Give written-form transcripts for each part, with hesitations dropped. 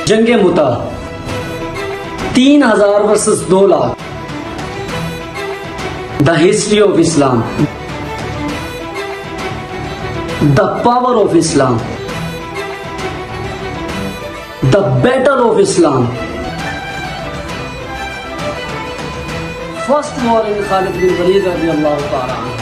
جنگ متا 3000 versus 2 lakh. The history of Islam, the power of Islam, the battle of Islam. First war in Khalid bin Walid radiyallahu ta'ala anhu.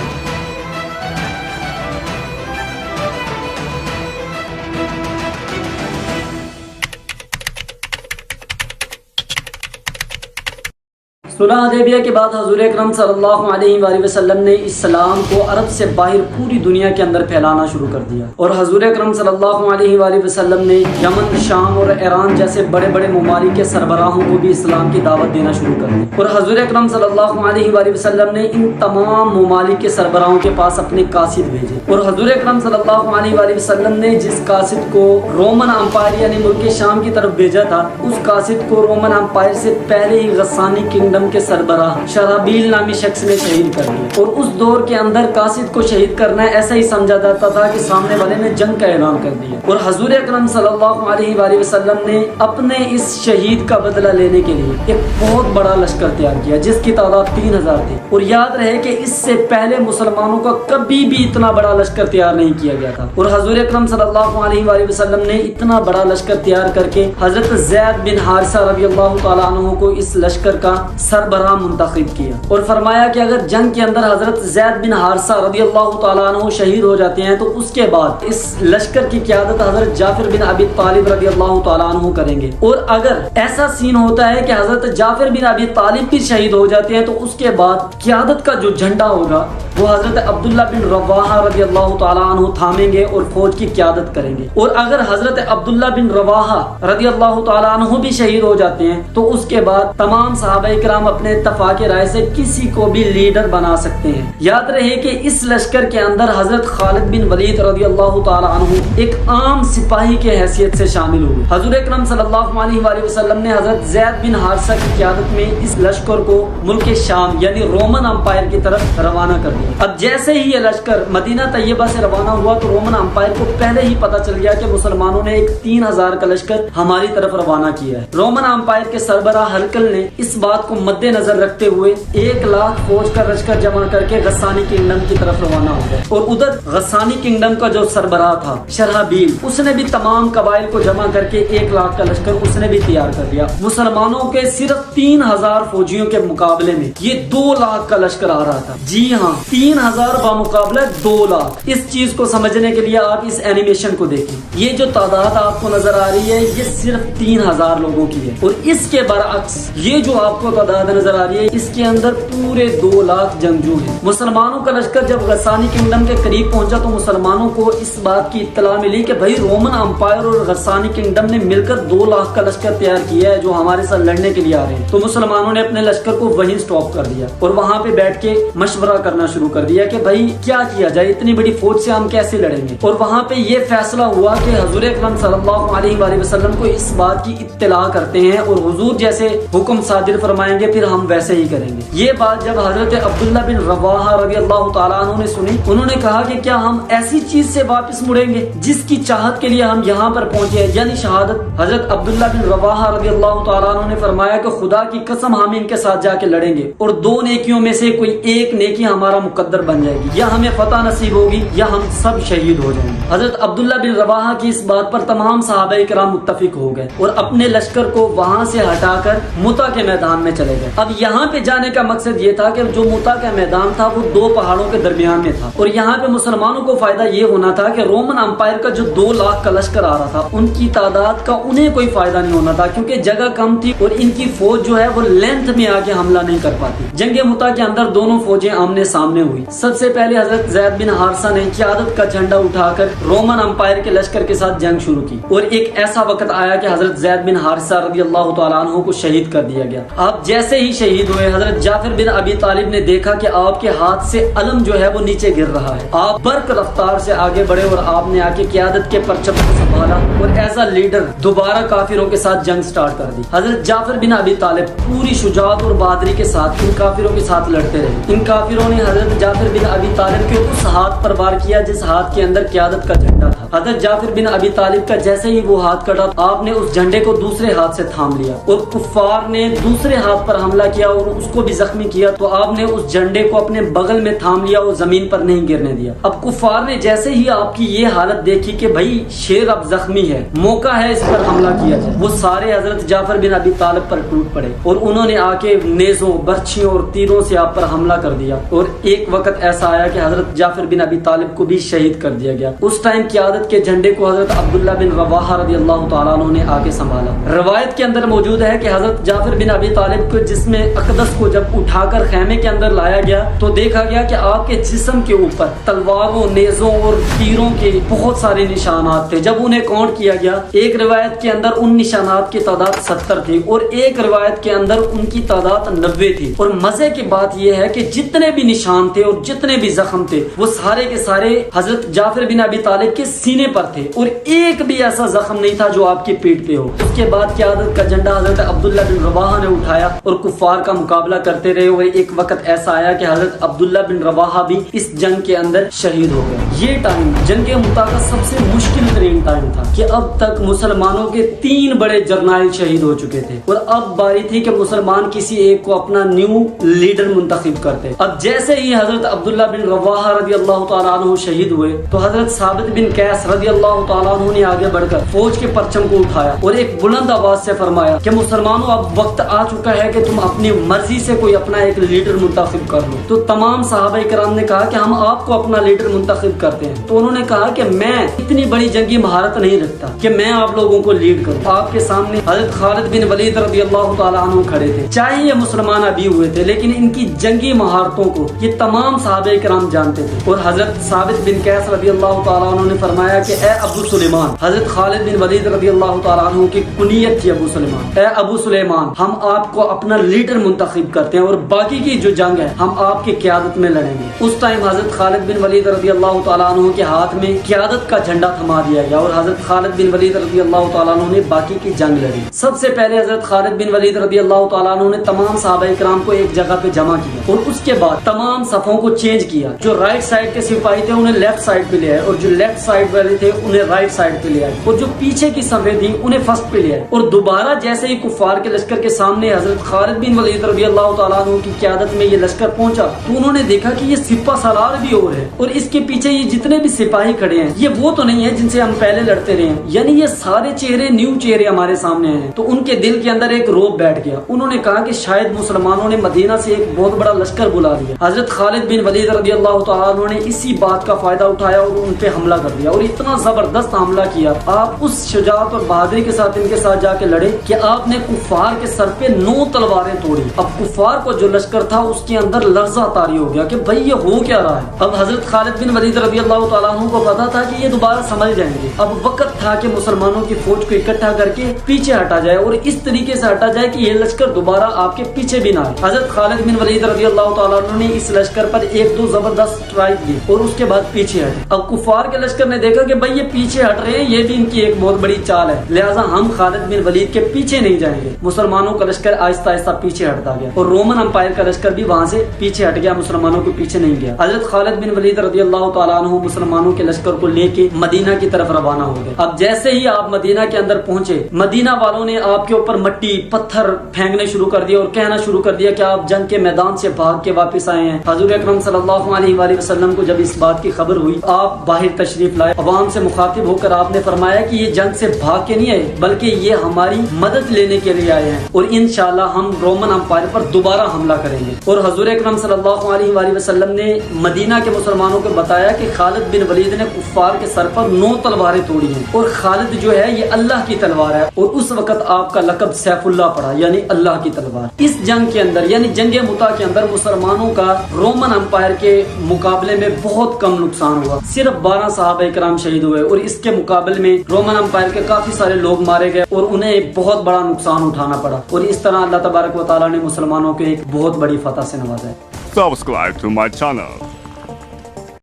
صلح حدیبیہ کے بعد حضور اکرم صلی اللہ علیہ وآلہ وسلم نے اسلام کو عرب سے باہر پوری دنیا کے اندر پھیلانا شروع کر دیا، اور حضور اکرم صلی اللہ علیہ وآلہ وسلم نے یمن، شام اور ایران جیسے بڑے بڑے ممالک کے سربراہوں کو بھی اسلام کی دعوت دینا شروع کر دی، اور حضور اکرم صلی اللہ علیہ وآلہ وسلم نے ان تمام ممالک کے سربراہوں کے پاس اپنے قاصد بھیجے، اور حضور اکرم صلی اللہ علیہ وآلہ وسلم نے جس قاصد کو رومن امپائر یعنی ملک شام کی طرف بھیجا تھا، اس قاصد کو رومن امپائر سے پہلے ہی غسانی کنگڈم کے سربراہ شرحبیل نامی شخص نے شہید کر دیا، اور اس دور کے اندر قاصد کو شہید کرنا ایسا ہی سمجھا جاتا تھا کہ سامنے والے نے جنگ کا اعلان کر دیا، اور حضور اکرم صلی اللہ علیہ وآلہ وسلم نے اپنے اس شہید کا بدلہ لینے کے لیے ایک بہت بڑا لشکر تیار کیا جس کی تعداد 3000 تھی، اور یاد رہے کہ اس سے پہلے مسلمانوں کا کبھی بھی اتنا بڑا لشکر تیار نہیں کیا گیا تھا، اور حضور اکرم صلی اللہ علیہ وآلہ وسلم نے اتنا بڑا لشکر تیار کر کے حضرت زید بن حارثہ رضی اللہ تعالیٰ عنہ کو اس لشکر کا سربراہ منتخب کیا، اور فرمایا کہ اگر جنگ کے اندر حضرت زید بن حارثہ رضی اللہ تعالیٰ عنہ شہید ہو جاتے ہیں تو اس کے بعد اس لشکر کی قیادت حضرت جعفر بن ابی طالب رضی اللہ تعالیٰ عنہ کریں گے، اور اگر ایسا سین ہوتا ہے کہ حضرت جعفر بن ابی طالب بھی شہید ہو جاتے ہیں تو اس کے بعد قیادت کا جو جھنڈا ہوگا وہ حضرت عبداللہ بن رواحہ رضی اللہ تعالیٰ عنہ تھامیں گے اور فوج کی قیادت کریں گے، اور اگر حضرت عبداللہ بن رواحہ رضی اللہ تعالیٰ عنہ بھی شہید ہو جاتے ہیں تو اس کے بعد تمام صحابہ کرام اپنے اتفاق رائے سے کسی کو بھی لیڈر بنا سکتے ہیں۔ یاد رہے کہ اس لشکر کے اندر حضرت خالد بن ولید رضی اللہ تعالی عنہ ایک عام سپاہی کے حیثیت سے شامل ہوئے۔ حضور اکرم صلی اللہ علیہ وآلہ وسلم نے حضرت زید بن حارثہ کی قیادت میں اس لشکر کو ملک شام یعنی رومن امپائر کی طرف روانہ کر دیا۔ اب جیسے ہی یہ لشکر مدینہ طیبہ سے روانہ ہوا تو رومن امپائر کو پہلے ہی پتہ چل گیا کہ مسلمانوں نے ایک 3000 کا لشکر ہماری طرف روانہ کیا ہے۔ رومن امپائر کے سربراہ ہرکل نے اس بات کو مد نظر رکھتے ہوئے 1 لاکھ فوج کا لشکر جمع کر کے غسانی کنگڈم کی طرف روانہ ہو گئے، اور ادھر غسانی کنگڈم کا جو سربراہ تھا شرحبیل، اس نے بھی تمام قبائل کو جمع کر کے 1 لاکھ کا لشکر اس نے بھی تیار کر دیا۔ مسلمانوں کے صرف 3000 فوجیوں کے مقابلے میں یہ 2 لاکھ کا لشکر آ رہا تھا۔ جی ہاں، 3000 بمقابلہ 2 لاکھ۔ اس چیز کو سمجھنے کے لیے آپ اس اینیمیشن کو دیکھیں، یہ جو تعداد آپ کو نظر آ رہی ہے یہ صرف 3000 لوگوں کی ہے، اور اس کے برعکس یہ جو آپ کو تعداد نظر آ رہی ہے اس کے اندر پورے 2 لاکھ جنگجو ہیں۔ مسلمانوں کا لشکر جب غسانی کنگڈم کے قریب پہنچا تو مسلمانوں کو اس بات کی اطلاع ملی کہ بھائی رومن امپائر اور غسانی کنگڈم نے مل کر 2 لاکھ کا لشکر تیار کیا ہے جو ہمارے ساتھ لڑنے کے لیے آ رہے ہیں۔ تو مسلمانوں نے اپنے لشکر کو وہیں سٹاپ کر دیا اور وہاں پہ بیٹھ کے مشورہ کرنا شروع کر دیا کہ بھائی کیا کیا جائے، اتنی بڑی فوج سے ہم کیسے لڑیں گے، اور وہاں پہ یہ فیصلہ ہوا کہ حضور اکرم صلی اللہ علیہ وآلہ وسلم کو اس بات کی اطلاع کرتے ہیں اور حضور جیسے حکم صادر فرمائیں گے پھر ہم ویسے ہی کریں گے۔ یہ بات جب حضرت عبداللہ بن رواحہ رضی اللہ تعالیٰ عنہ نے سنی، انہوں نے کہا کہ کیا ہم ایسی چیز سے واپس مڑیں گے جس کی چاہت کے لیے ہم یہاں پر پہنچے ہیں، یعنی شہادت۔ حضرت عبداللہ بن رواحہ رضی اللہ تعالیٰ عنہ نے فرمایا کہ خدا کی قسم ہم ان کے ساتھ جا کے لڑیں گے اور 2 نیکیوں میں سے کوئی ایک نیکی ہمارا مقدر بن جائے گی، یا ہمیں فتح نصیب ہوگی یا ہم سب شہید ہو جائیں گے۔ حضرت عبداللہ بن رواحہ کی اس بات پر تمام صحابہ کرام متفق ہو گئے اور اپنے لشکر کو وہاں سے ہٹا کر متا کے میدان میں چلے گئے۔ اب یہاں پہ جانے کا مقصد یہ تھا کہ جو متا کا میدان تھا وہ 2 پہاڑوں کے درمیان میں تھا، اور یہاں پہ مسلمانوں کو فائدہ یہ ہونا تھا کہ رومن امپائر کا جو 2 لاکھ کا لشکر آ رہا تھا ان کی تعداد کا انہیں کوئی فائدہ نہیں ہونا تھا، کیونکہ جگہ کم تھی اور ان کی فوج جو ہے وہ لینتھ میں آ کے حملہ نہیں کر پاتی۔ جنگ متا کے اندر دونوں فوجیں آمنے سامنے ہوئی۔ سب سے پہلے حضرت زید بن حارثہ نے قیادت کا جھنڈا اٹھا کر رومن امپائر کے لشکر کے ساتھ جنگ شروع کی، اور ایک ایسا وقت آیا کہ حضرت زید بن حارثہ رضی اللہ تعالیٰ عنہ کو شہید کر دیا گیا۔ آپ جیسے ہی شہید ہوئے حضرت جعفر بن ابی طالب نے دیکھا کہ آپ کے ہاتھ سے علم جو ہے وہ نیچے گر رہا ہے۔ آپ برق رفتار سے آگے بڑھے اور آپ نے آ کے قیادت کے پرچم کو سنبھالا اور ایز اے لیڈر دوبارہ کافروں کے ساتھ جنگ سٹارٹ کر دی۔ حضرت جعفر بن ابی طالب پوری شجاعت اور بہادری کے ساتھ ان کافروں کے ساتھ لڑتے رہے۔ ان کافروں نے حضرت جعفر بن ابی طالب کے اس ہاتھ پر وار کیا جس ہاتھ کے اندر قیادت کا جھنڈا تھا۔ حضرت جعفر بن ابی طالب کا جیسے ہی وہ ہاتھ کٹا آپ نے اس جھنڈے کو دوسرے ہاتھ سے تھام لیا اور کفار نے دوسرے ہاتھ پر حملہ کیا اور اس کو بھی زخمی کیا تو آپ نے اس جھنڈے کو اپنے بغل میں تھام لیا اور زمین پر نہیں گرنے دیا۔ اب کفار نے جیسے ہی آپ کی یہ حالت دیکھی کہ بھائی شیر اب زخمی ہے، موقع ہے اس پر حملہ کیا جائے، وہ سارے حضرت جعفر بن ابی طالب پر ٹوٹ پڑے اور انہوں نے آ کے نیزوں، برچھیوں اور تیروں سے آپ پر حملہ کر دیا۔ اور ایک وقت ایسا آیا کہ حضرت جعفر بن ابی طالب کو بھی شہید کر دیا گیا۔ اس ٹائم قیادت کے جھنڈے کو حضرت عبداللہ بن رواحہ رضی اللہ تعالیٰ عنہ نے آگے سنبھالا۔ روایت کے اندر موجود ہے کہ حضرت جعفر بن ابی طالب کو جسم اقدس کو جب اٹھا کر خیمے کے اندر لایا گیا تو دیکھا گیا کہ آپ کے جسم کے اوپر تلواروں، نیزوں اور تیروں کے بہت سارے نشانات تھے۔ جب انہیں کاؤنٹ کیا گیا ایک روایت کے اندر ان نشانات کی تعداد 70 تھی اور ایک روایت کے اندر ان کی تعداد 90 تھی۔ اور مزے کی بات یہ ہے کہ جتنے بھی نشان تھے اور جتنے بھی زخم تھے وہ سارے کے سارے حضرت جعفر بن ابی طالب کے سینے پر تھے اور ایک بھی ایسا زخم نہیں تھا جو آپ کی پیٹھ پہ ہو۔ اس کے بعد قیادت کا جھنڈا حضرت عبداللہ بن رواحہ نے اٹھایا اور کفار کا مقابلہ کرتے رہے اور ایک وقت ایسا آیا کہ حضرت عبداللہ بن رواحہ بھی اس جنگ کے اندر شہید ہو گئے۔ یہ ٹائم جنگ مطلق کا سب سے مشکل ترین ٹائم تھا کہ اب تک مسلمانوں کے 3 بڑے جرنیل شہید ہو چکے تھے اور اب باری تھی کہ مسلمان کسی ایک کو اپنا نیو لیڈر منتخب کرتے۔ اب جیسے ہی حضرت عبداللہ بن رواحہ رضی اللہ تعالیٰ عنہ شہید ہوئے تو حضرت ثابت بن قیس رضی اللہ تعالیٰ عنہ نے آگے بڑھ کر فوج کے پرچم کو اٹھایا اور ایک بلند آواز سے فرمایا کہ مسلمانوں اب وقت آ چکا ہے کہ تم اپنی مرضی سے کوئی اپنا ایک لیڈر منتخب کر لو۔ تو تمام صحابہ کرام نے کہا کہ ہم آپ کو اپنا لیڈر منتخب کرتے ہیں۔ تو انہوں نے کہا کہ میں اتنی بڑی جنگی مہارت نہیں رکھتا کہ میں آپ لوگوں کو لیڈ کروں۔ آپ کے سامنے حضرت خالد بن ولید رضی اللہ تعالیٰ عنہ کھڑے تھے، چاہے یہ مسلمان ابھی ہوئے تھے لیکن ان کی جنگی مہارتوں کو یہ تمام صحابہ کرام جانتے تھے۔ اور حضرت ثابت بن قیس رضی اللہ تعالیٰ عنہ نے فرمایا کہ اے ابو سلیمان، حضرت خالد بن ولید رضی اللہ تعالیٰ عنہ کی کنیت تھی ابو سلیمان، اے ابو سلیمان ہم آپ کو اپنا لیڈر منتخب کرتے ہیں اور باقی کی جو جنگ ہے ہم آپ کی قیادت میں لڑیں گے۔ اس ٹائم حضرت خالد بن ولید رضی اللہ تعالیٰ عنہ کے ہاتھ میں قیادت کا جھنڈا تھما دیا گیا اور حضرت خالد بن ولید رضی اللہ تعالیٰ عنہ نے باقی کی جنگ لڑی۔ سب سے پہلے حضرت خالد بن ولید رضی اللہ تعالیٰ عنہ نے تمام صحابہ کرام کو ایک جگہ پہ جمع کیا اور اس کے بعد تمام صفوں کو چینج کیا۔ جو رائٹ سائڈ کے سپاہی تھے انہیں لیفٹ سائڈ پہ لے آئے اور جو لیفٹ سائڈ والے تھے انہیں رائٹ سائڈ پہ لے آئے اور جو پیچھے کی صفیں تھیں انہیں فرسٹ پہ لے آئے۔ اور دوبارہ جیسے ہی کفار کے لشکر کے سامنے حضرت خالد بن ولید رضی اللہ تعالیٰ عنہ کی قیادت میں یہ لشکر پہنچا تو انہوں نے دیکھا کہ یہ سپہ سالار بھی اور ہے اور اس کے پیچھے یہ جتنے بھی سپاہی کھڑے ہیں یہ وہ تو نہیں ہے جن سے ہم پہلے لڑتے رہے ہیں، یعنی یہ سارے چہرے نیو چہرے ہمارے سامنے ہیں۔ تو ان کے دل کے اندر ایک روب بیٹھ گیا، انہوں نے کہا کہ شاید مسلمانوں نے مدینہ سے ایک بہت بڑا لشکر بلا لیا۔ حضرت خالد بن ولید رضی اللہ تعالیٰ عنہ نے اسی بات کا فائدہ اٹھایا اور ان پہ حملہ کر دیا اور اتنا زبردست حملہ کیا، آپ اس شجاعت اور بہادری کے ساتھ ان کے ساتھ جا کے لڑے کہ آپ نے کفار کے سر پہ 9 تلواریں توڑی۔ اب کفار کو جو لشکر تھا اس کے اندر لرزہ طاری ہو گیا کہ بھائی یہ ہو کیا رہا ہے۔ اب حضرت خالد بن ولید رضی اللہ تعالیٰ عنہ کو پتا تھا کہ یہ دوبارہ سمجھ جائیں گے، اب وقت تھا کہ مسلمانوں کی فوج کو اکٹھا کر کے پیچھے ہٹا جائے اور اس طریقے سے ہٹا جائے کہ یہ لشکر دوبارہ آپ کے پیچھے بھی نہ آئے۔ حضرت خالد بن ولید رضی اللہ تعالیٰ عنہ نے اس لشکر پر 1-2 زبردست اسٹرائک دی اور اس کے بعد پیچھے ہٹے۔ اب کفار کے لشکر نے دیکھا کہ بھائی یہ پیچھے ہٹ رہے ہیں، یہ بھی ان کی ایک بہت بڑی چال ہے، لہٰذا ہم خالد بن ولید کے پیچھے نہیں جائیں گے۔ مسلمانوں کا لشکر آہستہ آہستہ پیچھے ہٹتا گیا اور رومن امپائر کا لشکر بھی وہاں سے پیچھے ہٹ گیا، مسلمانوں کے پیچھے نہیں گیا۔ حضرت خالد بن ولید رضی اللہ تعالیٰ عنہ مسلمانوں کے لشکر کو لے کے مدینہ کی طرف روانہ ہو گئے۔ اب جیسے ہی آپ مدینہ کے اندر پہنچے مدینہ والوں نے آپ کے اوپر مٹی پتھر پھینکنے شروع کر دیا اور کہنا شروع کر دیا کہ آپ جنگ کے میدان سے بھاگ کے واپس آئے ہیں۔ حضور اکرم صلی اللہ علیہ وآلہ وسلم کو جب اس بات کی خبر ہوئی آپ باہر تشریف لائے، عوام سے مخاطب ہو کر آپ نے فرمایا کہ یہ جنگ سے بھاگ کے نہیں آئے بلکہ یہ ہماری مدد لینے کے لیے آئے ہیں اور انشاءاللہ ہم رومن امپائر پر دوبارہ حملہ کریں گے۔ اور حضور اکرم صلی اللہ علیہ وآلہ وسلم نے مدینہ کے مسلمانوں کو بتایا کہ خالد بن ولید نے کفار کے سر پر 9 تلواریں توڑی ہیں اور خالد جو ہے یہ اللہ کی تلوار ہے اور اس وقت آپ کا لقب سیف اللہ پڑا یعنی اللہ کی تلوار۔ اس جنگ کے اندر یعنی جنگ متا کے اندر مسلمانوں کا رومن امپائر کے مقابلے میں بہت کم نقصان ہوا، صرف 12 صحابہ کرام شہید ہوئے اور اس کے مقابلے میں رومن امپائر کے کافی سارے لوگ مارے گئے اور انہیں بہت بڑا نقصان اٹھانا پڑا اور اس طرح اللہ تبارک و تعالیٰ نے مسلمانوں کو ایک بہت بڑی فتح سے نوازا ہے۔ Subscribe to my channel.